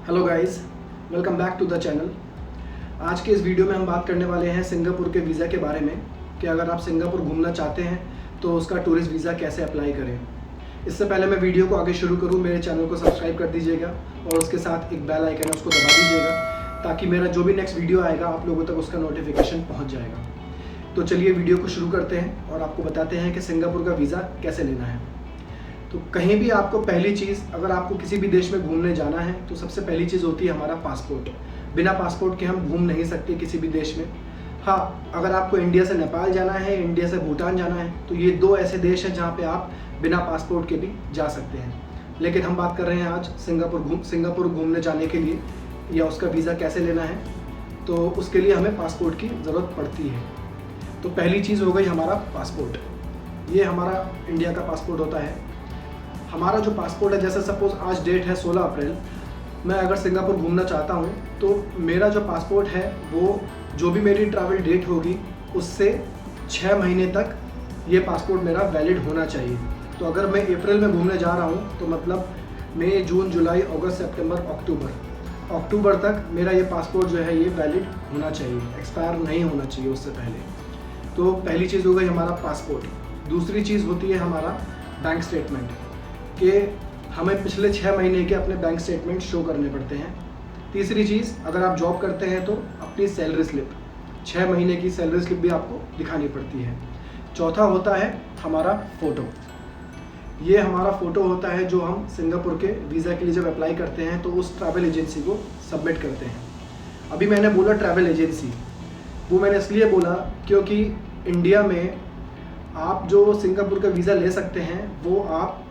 Hello guys, welcome back to the channel. आज के इस वीडियो में हम बात करने वाले हैं सिंगापुर के वीज़ा के बारे में कि अगर आप सिंगापुर घूमना चाहते हैं तो उसका टूरिस्ट वीज़ा कैसे अप्लाई करें। इससे पहले मैं वीडियो को आगे शुरू करूं, मेरे चैनल को सब्सक्राइब कर दीजिएगा और उसके साथ एक बेल आइकन है उसको दबा दीजिएगा ताकि मेरा जो भी नेक्स्ट वीडियो आएगा आप लोगों तक उसका नोटिफिकेशन पहुँच जाएगा। तो चलिए वीडियो को शुरू करते हैं और आपको बताते हैं कि सिंगापुर का वीज़ा कैसे लेना है। तो कहीं भी आपको पहली चीज़, अगर आपको किसी भी देश में घूमने जाना है तो सबसे पहली चीज़ होती है हमारा पासपोर्ट। बिना पासपोर्ट के हम घूम नहीं सकते किसी भी देश में। हाँ, अगर आपको इंडिया से नेपाल जाना है, इंडिया से भूटान जाना है तो ये दो ऐसे देश हैं जहाँ पे आप बिना पासपोर्ट के भी जा सकते हैं। लेकिन हम बात कर रहे हैं आज सिंगापुर घूमने जाने के लिए या उसका वीज़ा कैसे लेना है, तो उसके लिए हमें पासपोर्ट की ज़रूरत पड़ती है। तो पहली चीज़ हो गई हमारा पासपोर्ट। ये हमारा इंडिया का पासपोर्ट होता है। हमारा जो पासपोर्ट है, जैसे सपोज़ आज डेट है 16 अप्रैल, मैं अगर सिंगापुर घूमना चाहता हूँ तो मेरा जो पासपोर्ट है वो जो भी मेरी ट्रैवल डेट होगी उससे 6 महीने तक ये पासपोर्ट मेरा वैलिड होना चाहिए। तो अगर मैं अप्रैल में घूमने जा रहा हूँ तो मतलब मई, जून, जुलाई, अगस्त, सितंबर, अक्टूबर तक मेरा ये पासपोर्ट जो है ये वैलिड होना चाहिए, एक्सपायर नहीं होना चाहिए उससे पहले। तो पहली चीज़ हो गई हमारा पासपोर्ट। दूसरी चीज़ होती है हमारा बैंक स्टेटमेंट, कि हमें पिछले 6 महीने के अपने बैंक स्टेटमेंट शो करने पड़ते हैं। तीसरी चीज़, अगर आप जॉब करते हैं तो अपनी सैलरी स्लिप, 6 महीने की सैलरी स्लिप भी आपको दिखानी पड़ती है। चौथा होता है हमारा फ़ोटो। ये हमारा फ़ोटो होता है जो हम सिंगापुर के वीज़ा के लिए जब अप्लाई करते हैं तो उस ट्रैवल एजेंसी को सबमिट करते हैं। अभी मैंने बोला ट्रैवल एजेंसी, वो मैंने इसलिए बोला क्योंकि इंडिया में आप जो सिंगापुर का वीज़ा ले सकते हैं वो आप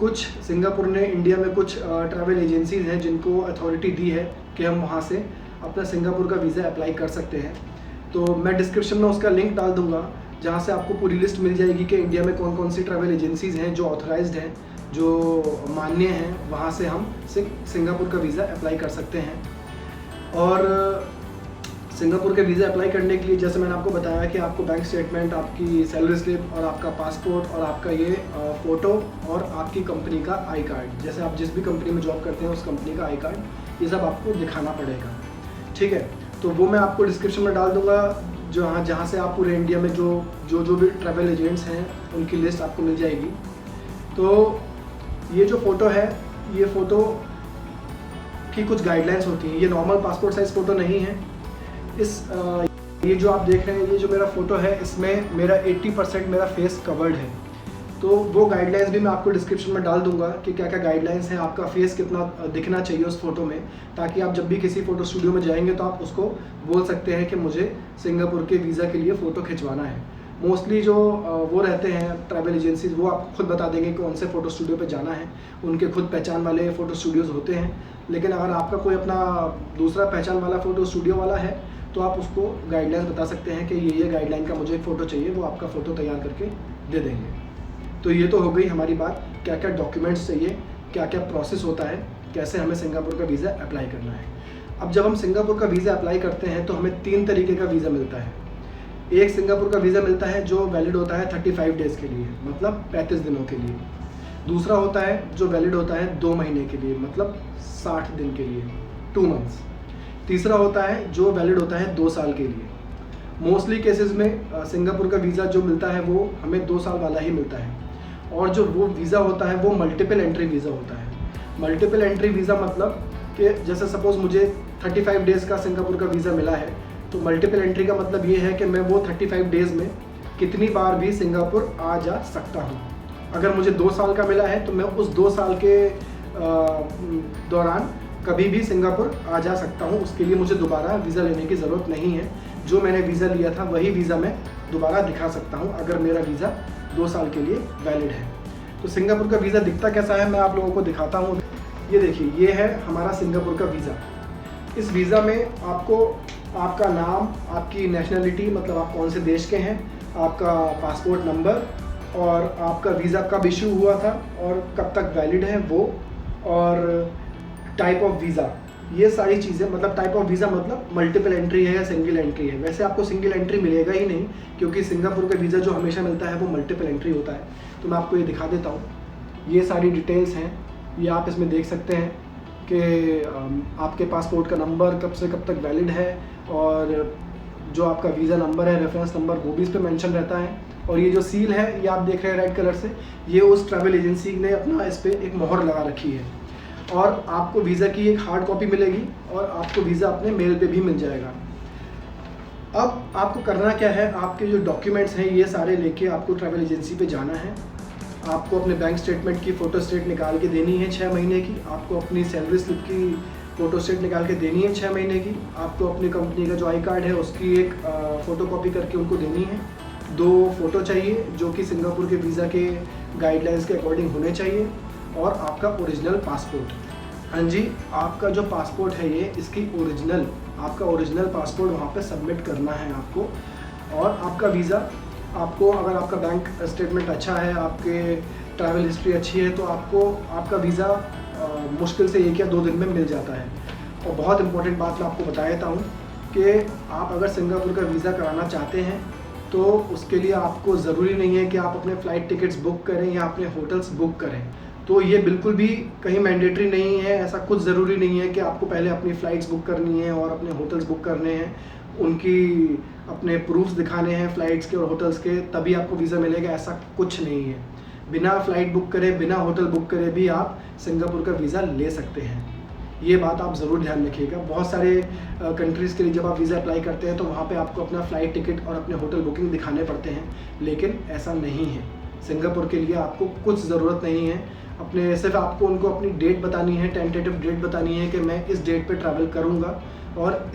कुछ सिंगापुर ने इंडिया में कुछ ट्रैवल एजेंसीज़ हैं जिनको अथॉरिटी दी है कि हम वहाँ से अपना सिंगापुर का वीज़ा अप्लाई कर सकते हैं। तो मैं डिस्क्रिप्शन में उसका लिंक डाल दूँगा जहाँ से आपको पूरी लिस्ट मिल जाएगी कि इंडिया में कौन कौन सी ट्रैवल एजेंसीज़ हैं जो ऑथराइज्ड हैं, जो मान्य हैं, वहाँ से हम सिंगापुर का वीज़ा अप्लाई कर सकते हैं। और सिंगापुर के वीज़ा अप्लाई करने के लिए जैसे मैंने आपको बताया कि आपको बैंक स्टेटमेंट, आपकी सैलरी स्लिप और आपका पासपोर्ट और आपका ये फ़ोटो और आपकी कंपनी का आई कार्ड, जैसे आप जिस भी कंपनी में जॉब करते हैं उस कंपनी का आई कार्ड, ये सब आपको दिखाना पड़ेगा। ठीक है, तो वो मैं आपको डिस्क्रिप्शन में डाल दूँगा जहाँ से आप पूरे इंडिया में जो भी ट्रैवल एजेंट्स हैं उनकी लिस्ट आपको मिल जाएगी। तो ये जो फ़ोटो है, ये फ़ोटो की कुछ गाइडलाइंस होती हैं। ये नॉर्मल पासपोर्ट साइज़ फ़ोटो नहीं है। ये जो आप देख रहे हैं, ये जो मेरा फ़ोटो है इसमें मेरा 80% मेरा फेस कवर्ड है। तो वो गाइडलाइंस भी मैं आपको डिस्क्रिप्शन में डाल दूंगा कि क्या क्या गाइडलाइंस हैं, आपका फेस कितना दिखना चाहिए उस फ़ोटो में, ताकि आप जब भी किसी फ़ोटो स्टूडियो में जाएंगे तो आप उसको बोल सकते हैं कि मुझे सिंगापुर के वीज़ा के लिए फ़ोटो खिंचवाना है। मोस्टली जो वो रहते हैं ट्रैवल एजेंसीज, वो आपको खुद बता देंगे कौन से फ़ोटो स्टूडियो पे जाना है। उनके खुद पहचान वाले फ़ोटो स्टूडियोज़ होते हैं। लेकिन अगर आपका कोई अपना दूसरा पहचान वाला फ़ोटो स्टूडियो वाला है तो आप उसको गाइडलाइंस बता सकते हैं कि ये गाइडलाइन का मुझे एक फ़ोटो चाहिए, वो आपका फ़ोटो तैयार करके दे देंगे। तो ये तो हो गई हमारी बात, क्या क्या डॉक्यूमेंट्स चाहिए, क्या क्या प्रोसेस होता है, कैसे हमें सिंगापुर का वीज़ा अप्लाई करना है। अब जब हम सिंगापुर का वीज़ा अप्लाई करते हैं तो हमें 3 तरीके का वीज़ा मिलता है। एक सिंगापुर का वीज़ा मिलता है जो वैलिड होता है 35 डेज़ के लिए, मतलब 35 दिनों के लिए। दूसरा होता है जो वैलिड होता है 2 महीने के लिए, मतलब 60 दिन के लिए, 2 मंथ्स। तीसरा होता है जो वैलिड होता है 2 साल के लिए। मोस्टली केसेस में सिंगापुर का वीज़ा जो मिलता है वो हमें 2 साल वाला ही मिलता है। और जो वो वीज़ा होता है वो मल्टीपल एंट्री वीज़ा होता है। मल्टीपल एंट्री वीज़ा मतलब कि जैसे सपोज़ मुझे 35 डेज़ का सिंगापुर का वीज़ा मिला है, तो मल्टीपल एंट्री का मतलब ये है कि मैं वो 35 डेज़ में कितनी बार भी सिंगापुर आ जा सकता हूँ। अगर मुझे 2 साल का मिला है तो मैं उस 2 साल के दौरान कभी भी सिंगापुर आ जा सकता हूँ। उसके लिए मुझे दोबारा वीज़ा लेने की ज़रूरत नहीं है। जो मैंने वीज़ा लिया था वही वीज़ा मैं दोबारा दिखा सकता हूँ अगर मेरा वीज़ा 2 साल के लिए वैलिड है। तो सिंगापुर का वीज़ा दिखता कैसा है मैं आप लोगों को दिखाता हूँ। ये देखिए, ये है हमारा सिंगापुर का वीज़ा। इस वीज़ा में आपको आपका नाम, आपकी नेशनलिटी, मतलब आप कौन से देश के हैं, आपका पासपोर्ट नंबर और आपका वीज़ा कब इशू हुआ था और कब तक वैलिड है वो, और टाइप ऑफ वीज़ा, ये सारी चीज़ें। मतलब टाइप ऑफ वीज़ा मतलब मल्टीपल एंट्री है या सिंगल एंट्री है। वैसे आपको सिंगल एंट्री मिलेगा ही नहीं क्योंकि सिंगापुर का वीज़ा जो हमेशा मिलता है वो मल्टीपल एंट्री होता है। तो मैं आपको ये दिखा देता हूँ। ये सारी डिटेल्स हैं, ये आप इसमें देख सकते हैं कि आपके पासपोर्ट का नंबर कब से कब तक वैलिड है, और जो आपका वीज़ा नंबर है, रेफरेंस नंबर, वो भी इस पर मेंशन रहता है। और ये जो सील है, ये आप देख रहे हैं रेड कलर से, ये उस ट्रैवल एजेंसी ने अपना इस पर एक मोहर लगा रखी है। और आपको वीज़ा की एक हार्ड कॉपी मिलेगी और आपको वीज़ा अपने मेल पे भी मिल जाएगा। अब आपको करना क्या है, आपके जो डॉक्यूमेंट्स हैं ये सारे लेके आपको ट्रैवल एजेंसी पे जाना है। आपको अपने बैंक स्टेटमेंट की फ़ोटो स्टेट निकाल के देनी है 6 महीने की। आपको अपनी सैलरी स्लिप की फ़ोटो स्टेट निकाल के देनी है 6 महीने की। आपको अपनी कंपनी का जो आई कार्ड है उसकी एक फ़ोटो कॉपी करके उनको देनी है। 2 फ़ोटो चाहिए जो कि सिंगापुर के वीज़ा के गाइडलाइंस के अकॉर्डिंग होने चाहिए, और आपका ओरिजिनल पासपोर्ट। हाँ जी, आपका जो पासपोर्ट है ये, इसकी ओरिजिनल, आपका ओरिजिनल पासपोर्ट वहाँ पे सबमिट करना है आपको। और आपका वीज़ा, आपको अगर आपका बैंक स्टेटमेंट अच्छा है, आपके ट्रैवल हिस्ट्री अच्छी है, तो आपको आपका वीज़ा मुश्किल से 1 या 2 दिन में मिल जाता है। और बहुत इंपॉर्टेंट बात मैं आपको बता देता हूँ कि आप अगर सिंगापुर का वीज़ा कराना चाहते हैं तो उसके लिए आपको ज़रूरी नहीं है कि आप अपने फ़्लाइट टिकट्स बुक करें या अपने होटल्स बुक करें। तो ये बिल्कुल भी कहीं मैंडेटरी नहीं है, ऐसा कुछ ज़रूरी नहीं है कि आपको पहले अपनी फ़्लाइट्स बुक करनी है और अपने होटल्स बुक करने हैं, उनकी अपने प्रूफ्स दिखाने हैं फ़्लाइट्स के और होटल्स के, तभी आपको वीज़ा मिलेगा। ऐसा कुछ नहीं है। बिना फ़्लाइट बुक करे, बिना होटल बुक करे भी आप सिंगापुर का वीज़ा ले सकते हैं। ये बात आप ज़रूर ध्यान रखिएगा। बहुत सारे कंट्रीज़ के लिए जब आप वीज़ा अप्लाई करते हैं तो वहाँ पे आपको अपना फ़्लाइट टिकट और अपने होटल बुकिंग दिखाने पड़ते हैं, लेकिन ऐसा नहीं है। सिंगापुर के लिए आपको कुछ ज़रूरत नहीं है। अपने सिर्फ आपको उनको अपनी डेट बतानी है, टेंटेटिव डेट बतानी है कि मैं इस डेट पे ट्रैवल करूँगा और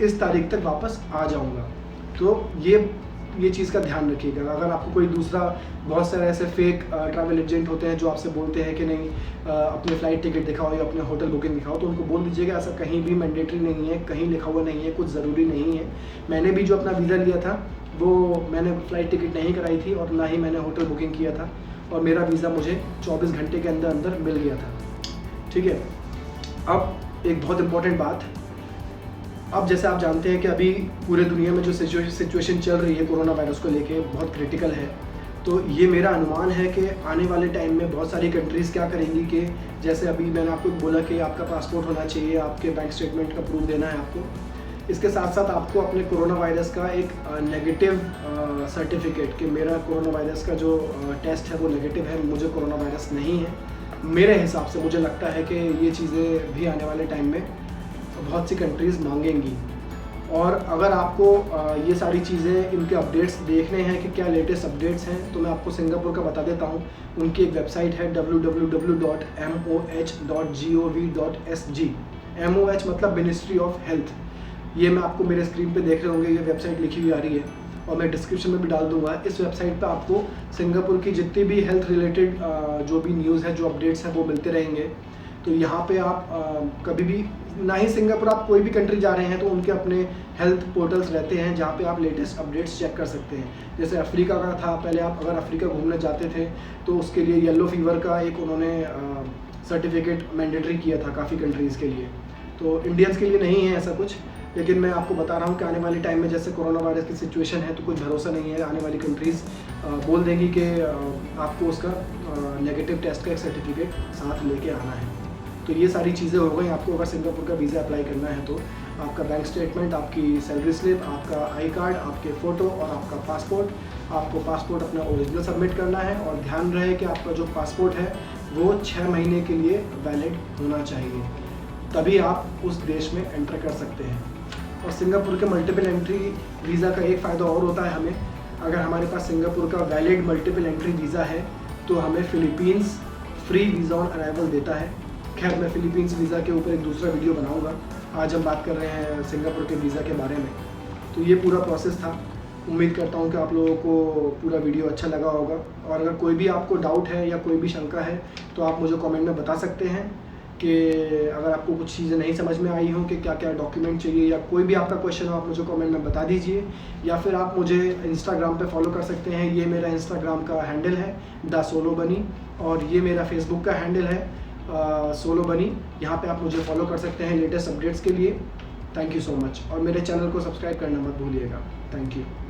इस तारीख तक वापस आ जाऊँगा। तो ये चीज़ का ध्यान रखिएगा। अगर आपको कोई दूसरा, बहुत सारे ऐसे फेक ट्रैवल एजेंट होते हैं जो आपसे बोलते हैं कि नहीं अपने फ़्लाइट टिकट दिखाओ या अपने होटल बुकिंग दिखाओ, तो उनको बोल दीजिएगा ऐसा कहीं भी मैंडेटरी नहीं है, कहीं लिखा हुआ नहीं है, कुछ ज़रूरी नहीं है। मैंने भी जो अपना वीज़ा लिया था वो मैंने फ़्लाइट टिकट नहीं कराई थी और ना ही मैंने होटल बुकिंग किया था, और मेरा वीज़ा मुझे 24 घंटे के अंदर अंदर मिल गया था। ठीक है। अब एक बहुत इम्पॉर्टेंट बात, अब जैसे आप जानते हैं कि अभी पूरे दुनिया में जो सिचुएशन चल रही है कोरोना वायरस को लेके, बहुत क्रिटिकल है। तो ये मेरा अनुमान है कि आने वाले टाइम में बहुत सारी कंट्रीज़ क्या करेंगी कि जैसे अभी मैंने आपको बोला कि आपका पासपोर्ट होना चाहिए, आपके बैंक स्टेटमेंट का प्रूफ देना है आपको, इसके साथ साथ आपको अपने कोरोना वायरस का एक नेगेटिव सर्टिफिकेट कि मेरा कोरोना वायरस का जो टेस्ट है वो नेगेटिव है, मुझे कोरोना वायरस नहीं है। मेरे हिसाब से मुझे लगता है कि ये चीज़ें भी आने वाले टाइम में बहुत सी कंट्रीज़ मांगेंगी। और अगर आपको ये सारी चीज़ें, इनके अपडेट्स देखने हैं कि क्या लेटेस्ट अपडेट्स हैं, तो मैं आपको सिंगापुर का बता देता हूँ। उनकी एक वेबसाइट है www.moh.gov.sg। MOH मतलब मिनिस्ट्री ऑफ हेल्थ। ये मैं आपको मेरे स्क्रीन पे देख रहे होंगे, ये वेबसाइट लिखी हुई आ रही है और मैं डिस्क्रिप्शन में भी डाल दूंगा। इस वेबसाइट पे आपको सिंगापुर की जितनी भी हेल्थ रिलेटेड जो भी न्यूज़ है, जो अपडेट्स हैं, वो मिलते रहेंगे। तो यहाँ पे आप कभी भी, ना ही सिंगापुर, आप कोई भी कंट्री जा रहे हैं तो उनके अपने हेल्थ पोर्टल्स रहते हैं जहाँ पे आप लेटेस्ट अपडेट्स चेक कर सकते हैं। जैसे अफ्रीका का था, पहले आप अगर अफ्रीका घूमने जाते थे तो उसके लिए येलो फीवर का एक उन्होंने सर्टिफिकेट मैंडेटरी किया था काफ़ी कंट्रीज़ के लिए। तो इंडियंस के लिए नहीं है ऐसा कुछ, लेकिन मैं आपको बता रहा हूँ कि आने वाले टाइम में जैसे कोरोना वायरस की सिचुएशन है तो कुछ भरोसा नहीं है। आने वाली कंट्रीज़ बोल देंगी कि आपको उसका नेगेटिव टेस्ट का एक सर्टिफिकेट साथ लेके आना है। तो ये सारी चीज़ें हो गई। आपको अगर सिंगापुर का वीज़ा अप्लाई करना है तो आपका बैंक स्टेटमेंट, आपकी सैलरी स्लिप, आपका आई कार्ड, आपके फ़ोटो और आपका पासपोर्ट, आपको पासपोर्ट अपना ओरिजिनल सबमिट करना है। और ध्यान रहे कि आपका जो पासपोर्ट है वो 6 महीने के लिए वैलिड होना चाहिए, तभी आप उस देश में एंटर कर सकते हैं। और सिंगापुर के मल्टीपल एंट्री वीज़ा का एक फ़ायदा और होता है हमें, अगर हमारे पास सिंगापुर का वैलिड मल्टीपल एंट्री वीज़ा है तो हमें Philippines free visa on arrival देता है। खैर, मैं फ़िलीपींस वीज़ा के ऊपर एक दूसरा वीडियो बनाऊंगा। आज हम बात कर रहे हैं सिंगापुर के वीज़ा के बारे में। तो ये पूरा प्रोसेस था। उम्मीद करता हूँ कि आप लोगों को पूरा वीडियो अच्छा लगा होगा। और अगर कोई भी आपको डाउट है या कोई भी शंका है तो आप मुझे कमेंट में बता सकते हैं कि अगर आपको कुछ चीज़ें नहीं समझ में आई हो कि क्या क्या डॉक्यूमेंट चाहिए या कोई भी आपका क्वेश्चन हो, आप मुझे कमेंट में बता दीजिए। या फिर आप मुझे इंस्टाग्राम पे फॉलो कर सकते हैं। ये मेरा इंस्टाग्राम का हैंडल है द सोलो बनी, और ये मेरा फेसबुक का हैंडल है सोलो बनी। यहाँ पे आप मुझे फॉलो कर सकते हैं लेटेस्ट अपडेट्स के लिए। थैंक यू सो मच, और मेरे चैनल को सब्सक्राइब करना मत भूलिएगा। Thank you.